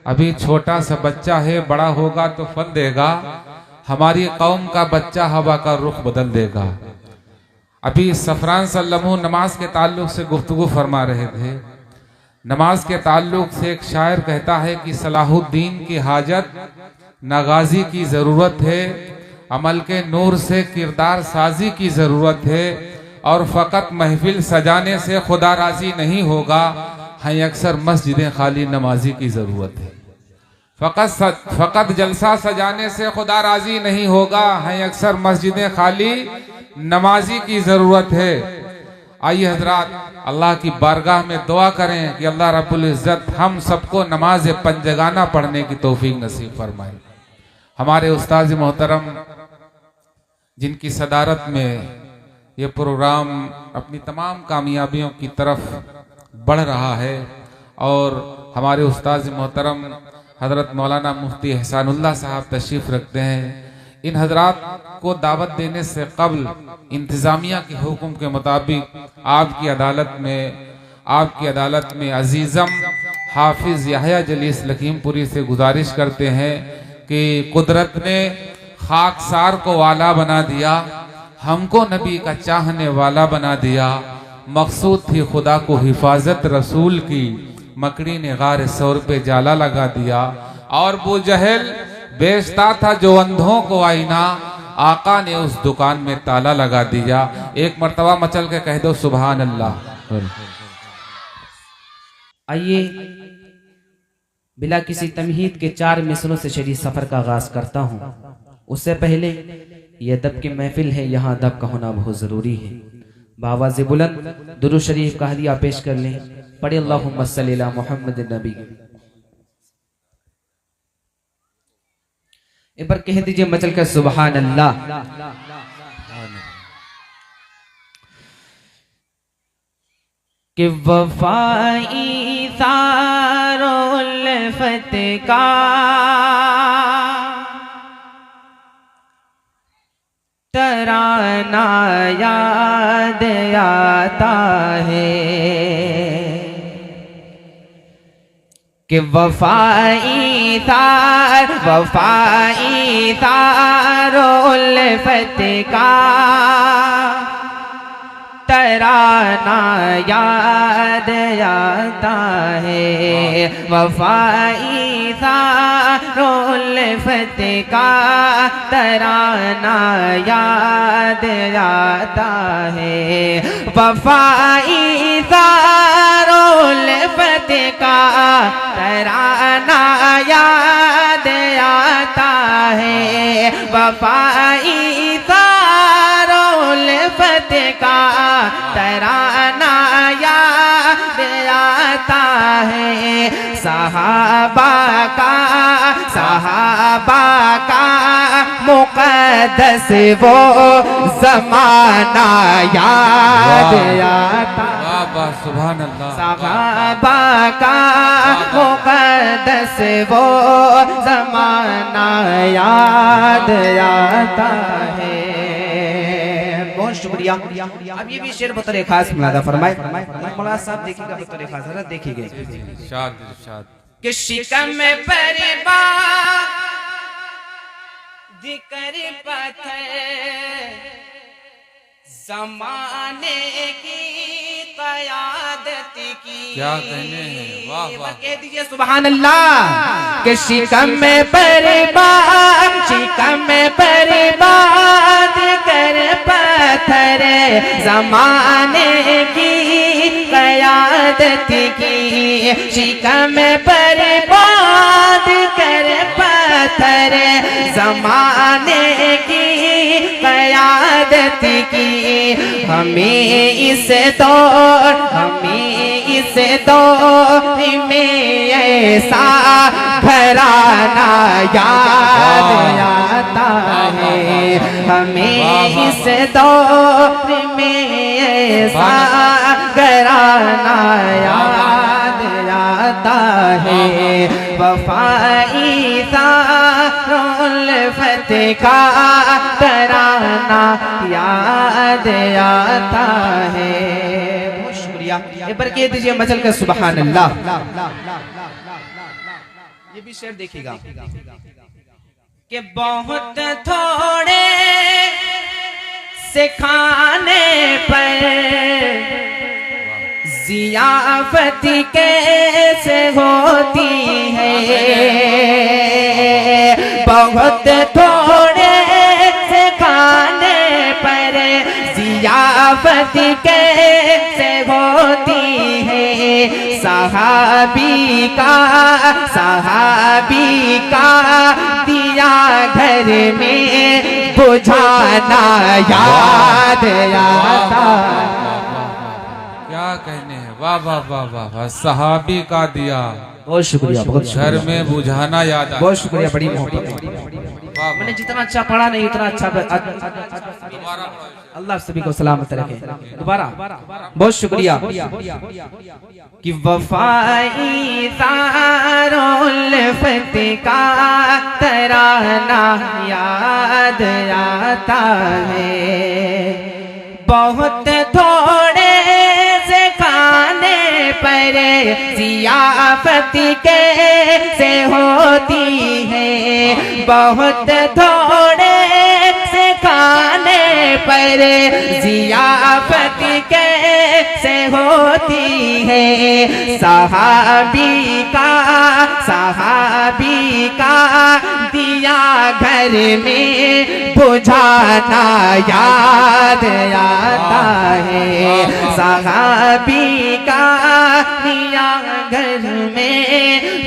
अभी छोटा सा बच्चा है, बड़ा होगा तो फल देगा। हमारी कौम का बच्चा हवा का रुख बदल देगा। अभी सफरान सल्लमू नमाज के ताल्लुक से गुफ्तगू फरमा रहे थे। नमाज के ताल्लुक से एक शायर कहता है कि सलाहुद्दीन की हाजत नगाजी की ज़रूरत है, अमल के नूर से किरदार साजी की ज़रूरत है, और फ़कत महफिल सजाने से खुदा राजी नहीं होगा। हैं अक्सर मस्जिदें खाली नमाजी की ज़रूरत है। फ़कत जलसा सजाने से खुदा राजी नहीं होगा। हैं अक्सर मस्जिदें खाली नमाजी की ज़रूरत है। आइए हजरात अल्लाह की बारगाह में दुआ करें कि अल्लाह रब्बुल इज़्ज़त हम सबको नमाज पंजगाना पढ़ने की तौफीक नसीब फरमाए। हमारे उस्ताद मोहतरम जिनकी सदारत में ये प्रोग्राम अपनी तमाम कामयाबियों की तरफ बढ़ रहा है, और हमारे उस्ताद मोहतरम हज़रत मौलाना मुफ्ती एहसानुल्लाह साहब तशरीफ़ रखते हैं। इन हजरात को दावत देने से कबल इंतज़ामिया के हुक्म के मुताबिक आपकी अदालत में अजीज़म हाफिज़ याहया जलीस लखीमपुरी से गुजारिश करते हैं कि कुदरत ने खाकसार को वाला बना दिया, हमको नबी का चाहने वाला बना दिया। मकसूद थी खुदा को हिफाजत रसूल की, मकड़ी ने गार सौर पे जाला लगा दिया। और वो जहल बेचता था जो अंधों को आईना, आका ने उस दुकान में ताला लगा दिया। एक मर्तबा मचल के कह दो सुभान अल्लाह। आइए बिला किसी तमहीद के 4 मिसलों से शरीफ सफर का आगाज करता हूँ। उससे पहले यह अदब की महफिल है, यहाँ अदब का होना बहुत जरूरी है। बावाज़ बुलंद दुरूद शरीफ का हदिया पेश कर लें। पढ़े अल्लाहुम्मा सल्ली अला मुहम्मद नबी। एक बार कह दीजिए मचल कर सुभान अल्लाह। कि वफाई सारोल फतका तराना याद आता है। कि वफाई तारोल फतका तराना याद आता है। वफाई तारोल फतका तराना याद आता है। वफाई तारोल फतका तराना याद आता है। वफाई तारोल फतका तराना याद आता है। सहाबा का मुक़द्दस वो ज़माना याद आता। सुभान अल्लाह। सहाबा का मुक़द्दस वो ज़माना याद आता है। बहुत शुक्रिया। अब ये भी शेर बतौर खास मुलादा फरमाए। मौलाना साहब देखिएगा बतौर खास, जरा देखिएगा। कि शिकम परिबा जिक्र पत्थर ज़माने की क़यादत की। क्या कहने हैं, वाह वाह। कह दीजिए सुभान अल्लाह। कि शिकम परिबा कर पत्थर ज़माने की क़यादत की। शिकम बर्बाद कर पत्थर ज़माने की क़यादत की। हमें इस दौर में ऐसा घराना याद आता है। हमें इस दौर में ऐसा घराना याद आता है। वफाई तारोल फतका तराना याद आता है। बहुत शुक्रिया। एक बार कह दीजिए मचल कर सुभान अल्लाह। ये भी शेर देखिएगा कि बहुत थोड़े से खाने पर जियाफत कैसे होती है, बहुत थोड़े से खाने पर जियाफत कैसे होती है। सहाबी का दिया घर में बुझाना याद आता। क्या कहने हैं, वाह वाह वाह वाह वाह। सहाबी का दिया, बहुत शुक्रिया, बहुत घर में बुझाना याद आता। बहुत शुक्रिया, बड़ी मोहब्बत। मैंने जितना अच्छा पढ़ा नहीं उतना अच्छा अल्लाह सभी को सलामत रखे। दोबारा बहुत शुक्रिया कि वफाई तारुल फतेह का तराना याद आता है। बहुत थोड़े से खाने पर जियाफत कैसे होती है, बहुत थोड़े से खाने पर जियाफत कैसे होती है। सहाबी का दिया घर में बुझाना याद आता है। सहाबी का दिया घर में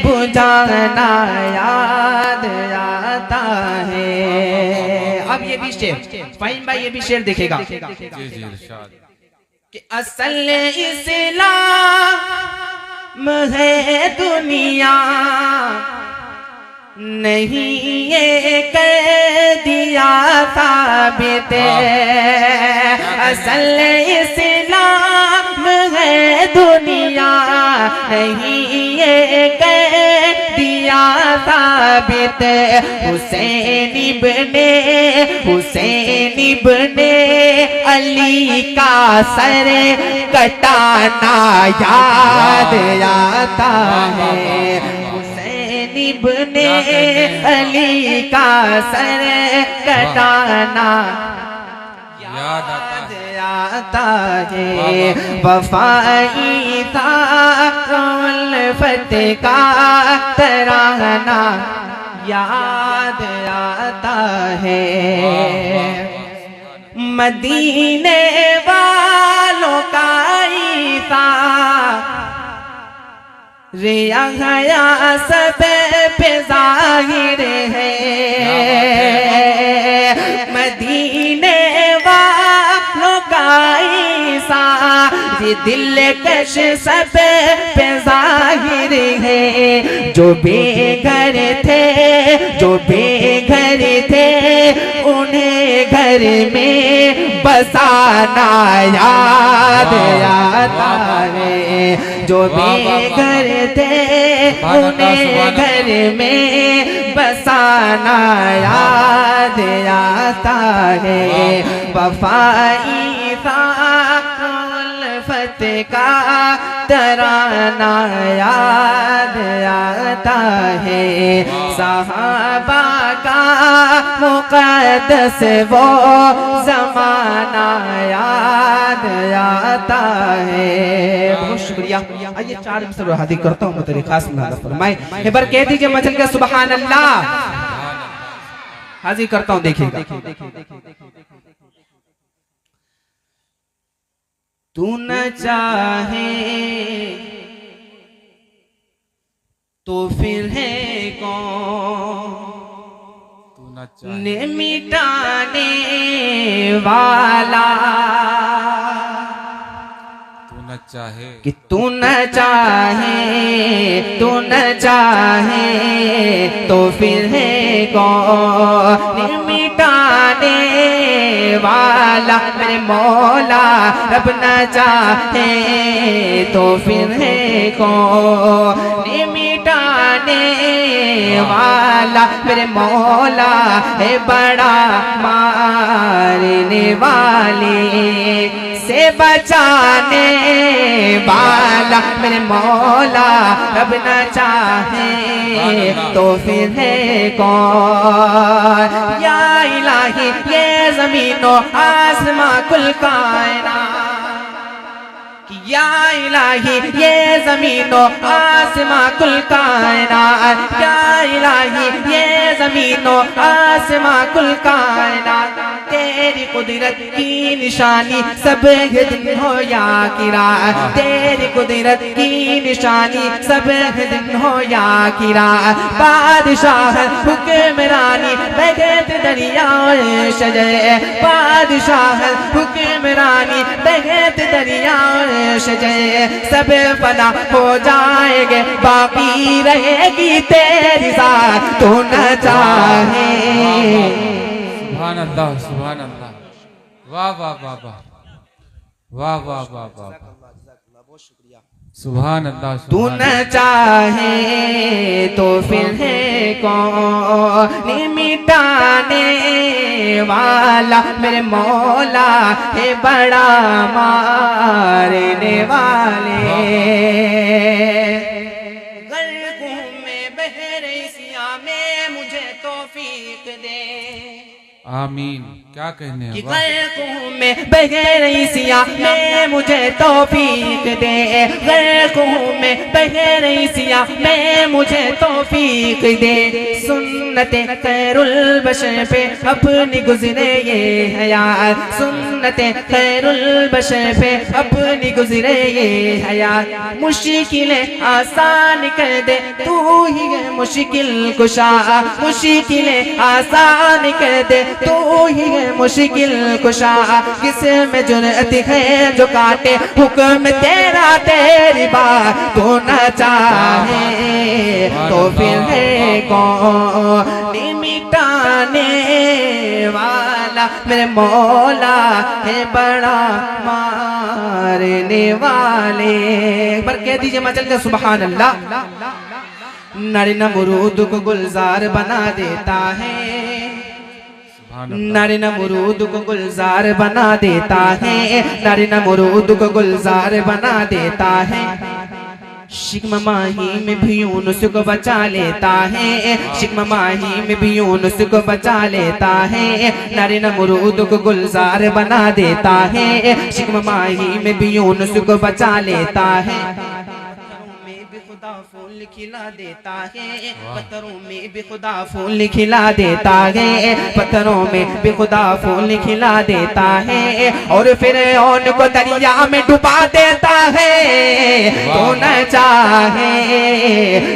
बुझाना याद आता है। अब ये भी शेर फाहिम भाई, ये भी शेर देखेगा जी जी इरशाद। कि असल इस्लाम है दुनिया नहीं ये कर दिया साबित। असल इस्लाम है दुनिया नहीं ये कर दिया साबित। हुसैन इब्ने अली का सर कटाना याद आता है। हुसैन इब्ने अली का सर कटाना याद आता है। वफाई तारुल फतेह का तराना याद आता है। मदीने वालों का ईसा रिया सब पे जाहिर है। मदीने वालों का ईसा दिलकश सब पे जाहिर है। जो बेघर थे उन्हें घर में बसाना याद आता है। जो बेघर थे उन्हें घर में बसाना याद आता है। वफाई तारुल फतेह का तराना याद आता है। सहाबा का मुक़द्दस वो ज़माना याद आता है। बहुत शुक्रिया। आइए 4 मिसर हाजिर करता हूँ तेरे खास में फरमाए। एक बार कह दीजिए मचल के सुभान अल्लाह। हाजिर करता हूँ, देखिएगा। तू न चाहे तो फिर है कौन ने मिटाने वाला। तू न चाहे कि तू न चाहे तो फिर है कौन मिटाने वाला। मेरे मौला रब न चाहे तो फिर है कौन मिटाने वाला। मेरे मौला है बड़ा मारने वाले से बचाने वाला मेरे मौला रब न चाहे तो फिर है कौन। या इलाही ये ज़मीनो आसमां कुल कायनात, या इलाही ये ज़मीनो आसमां कुल कायनात, या इलाही ये ज़मीनो आसमां कुल कायनात, तेरी कुदरत की निशानी सब दिन हो या किरा, तेरी कुदरत की निशानी सब दिन हो या किरा। बादशाह हुक्मरानी बगैत दरियाए शजे, बादशाह हुक्मरानी बगैत दरियाए शजे, सब फना हो जाएंगे बाकी रहेगी तेरी ज़ात तू न चाहे। सुभान अल्लाह, सुभान अल्लाह, वाह वाह वाह वाह वाह वाह वाह वाह, बहुत शुक्रिया। सुभान अल्लाह, तू न चाहे तो फिर है कौन मिटाने वाला मेरे मौला है बड़ा मारने वाले। गर्कों में बह रही सिया में मुझे तौफीक दे, आमीन। क्या कहने हैं, गर्कों में बह रही सिया में मुझे तौफीक दे, गर्कों में बह रही सिया में मुझे तौफीक दे। सुन्नते खैरुल बशर पे अपनी गुजरे ये हयात, सुन्नते खैरुल बशर पे अपनी गुजरे ये हयात। मुश्किलें आसान कर दे तू ही है मुश्किल कुशा, मुश्किलें आसान कर दे तू ही है मुश्किल कुशा। किस में जुर्रत है जो काटे हुक्म तेरा तेरी बात तो न चाहे तो फिर है कौन मिटाने वाला मेरे मौला है बड़ा मारने वाले। पर कह दीजिए मचल के सुभान अल्लाह। नर नमरूद को गुलजार बना देता है, नर नमरूद को गुलजार बना देता है, नर नमरूद को गुलजार बना देता है। शिकम माही में भी यूनुस को बचा लेता है, शिकम माही में भी यूनुस को बचा लेता है। नर नमरूद को गुलजार बना देता है, शिकम माही में भी यूनुस को बचा लेता है। खुदा फूल खिला देता है, पत्थरों में भी खुदा फूल खिला देता है, पत्थरों में भी खुदा फूल खिला देता है। और फिर उनको दरिया में डुबा देता है, तो न चाहे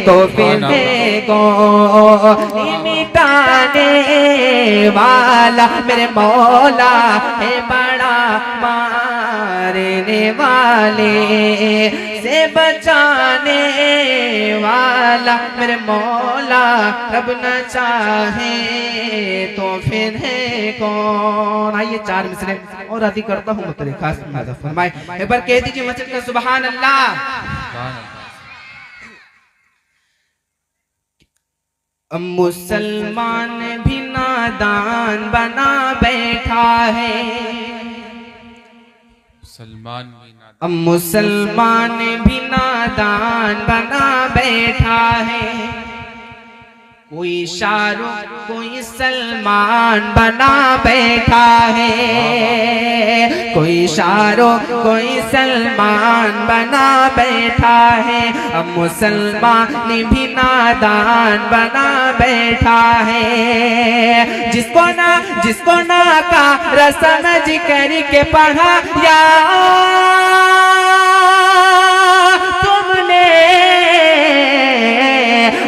तो फिर को मिटाने वाला मेरे मौला है बड़ा मारने वाले से बचाने वाला मेरे मौला रब न चाहे तो फिर है कौन। आइए चार मिसरे और आदि करता हूँ मतलब खास फरमाए एक बार कह दीजिए मस्जिद में सुभान अल्लाह। मुसलमान भी नादान बना बैठा है, मुसलमान भी नादान बना बैठा है। कोई शाहरुख कोई सलमान बना बैठा है, कोई शाहरुख कोई सलमान बना बैठा है। अब मुसलमान भी नादान बना बैठा है। जिसको ना का रस्म जिक्र के पढ़ा या तुमने,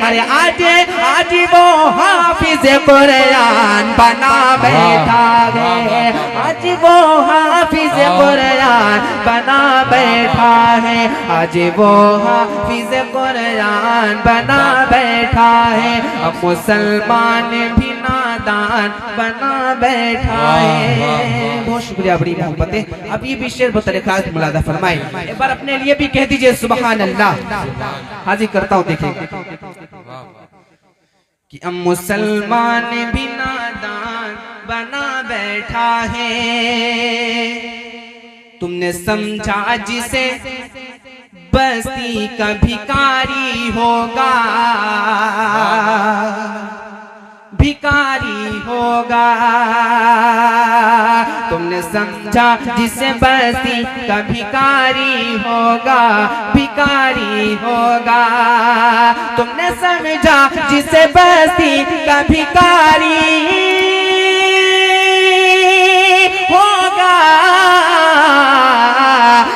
अरे आज वो हाफिज कुरान बना बैठा है, आज वो हाफिज कुरान बना बैठा है, आज वो हाफिज कुरान बना बैठा है। अब मुसलमान भी नादान बना बैठा है। बहुत शुक्रिया, बड़ी मोहब्बत है। अब ये भी शेर बतौर खास मुलादा फरमाए, एक बार अपने लिए भी कह दीजिए सुभान अल्लाह। हाजिर करता हूँ, देखिए कि अब मुसलमान भी नादान बना बैठा है, तुमने समझा जिसे बस्ती का भिखारी होगा, भिखारी होगा। तुमने समझा जिसे बस्ती का भिखारी होगा, भिखारी होगा। तुमने समझा जिसे बस्ती का भिखारी होगा।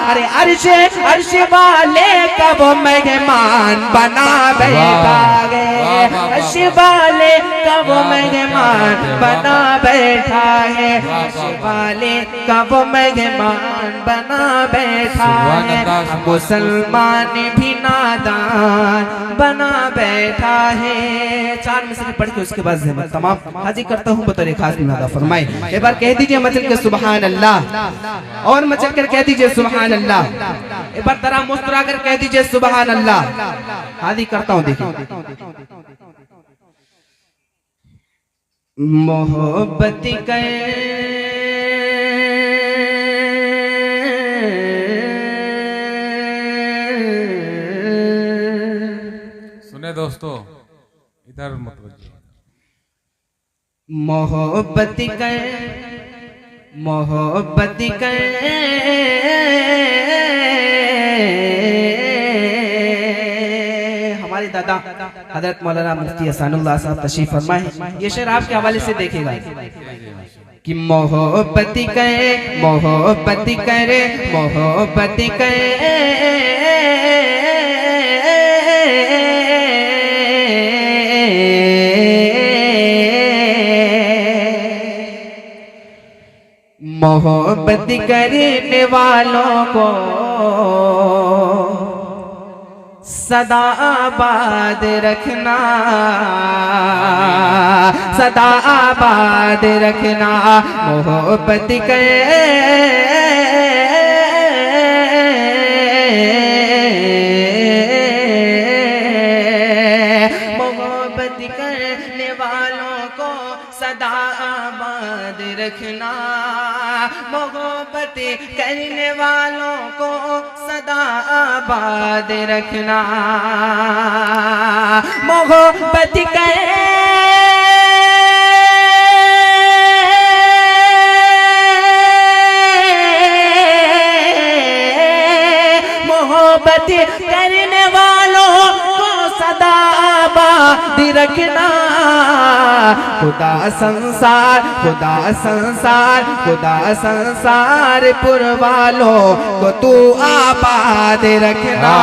अरे अर्श वाले का वो मेहमान बना बैठा है, अर्श वाले का वो मेहमान बना बैठा है, अर्श वाले का वो मेहमान बना बैठा है। मुसलमान भी नादान बना बैठा है। 4 मिसरे पढ़ के उसके बाद ज़हमत तमाम हाजिर करता हूँ बतौर खास निवादा फरमाए। एक बार कह दीजिए मचल के सुभान अल्लाह, और मचल कर कह दीजिए सुभान अल्लाह। एक बार तरह मुस्कुरा कर कह दीजिए सुभान अल्लाह। हाजिर करता हूँ, देखिए। मोहब्बत कर सुने दोस्तों, इधर मुतवज्जो। मोहब्बत कर, मोहब्बत कर हमारे दादा हजरत मौलाना मुफ्ती हसनुल्लाह साहब तशरीफ फरमाए। ये शेर आपके हवाले से देखेगा कि मोहब्बत करे, मोहब्बत करे, मोहब्बत करे, मोहब्बत करने वालों को सदा आबाद रखना, सदा आबाद रखना। मोहब्बत करे, मोहब्बत करने वालों को सदा आबाद रखना, मोहब्बत करने वालों को सदा आबाद रखना। मोहब्बत करे, मोहब्बत करने वालों को सदा आबाद रखना। खुदा संसार, खुदा संसार, खुदा संसार पुर वालों को तू आबाद रखना।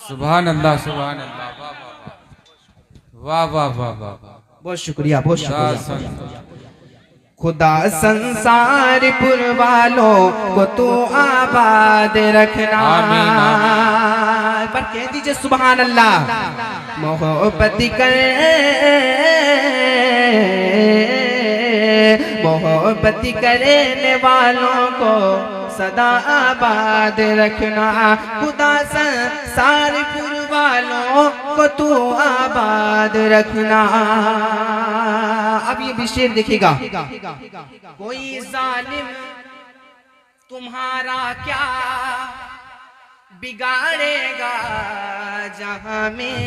सुभान अल्लाह, सुभान अल्लाह, वाह वाह वाह वाह। बहुत शुक्रिया, बहुत शुक्रिया। खुदा संसार पुर वालों को तू आबाद रखना। पर कह दीजिए सुभान अल्लाह। मोहब्बत करे, मोहब्बत करने वालों को सदा आबाद रखना। खुदा संसार पुर वालों को तू आबाद रखना। अब ये भी शेर देखिएगा। कोई जालिम तुम्हारा क्या बिगाड़ेगा जहां में,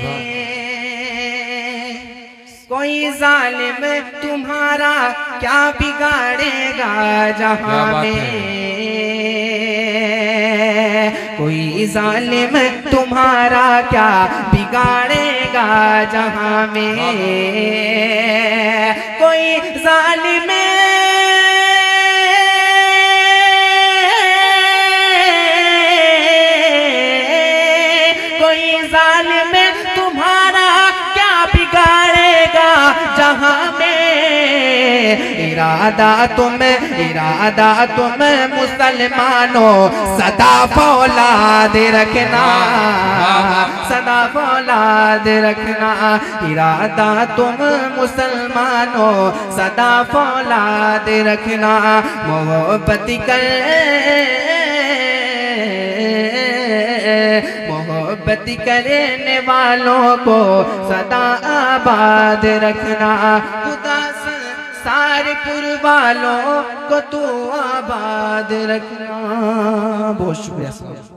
कोई जालिम तुम्हारा क्या बिगाड़ेगा जहां में, कोई जालिम तुम्हारा क्या बिगाड़ेगा जहां में, कोई जालिम तुम्हारा क्या बिगाड़ेगा जहां में। इरादा तुम मुसलमानों सदा फौलाद रखना, सदा फौलाद रखना। इरादा तुम मुसलमानों सदा फौलाद रखना। मोहब्बत कर, मोहब्बत करने वालों को सदा आबाद रखना। खुदा सारपुर वालों को तू आबाद रखना। बहुत शुक्रिया।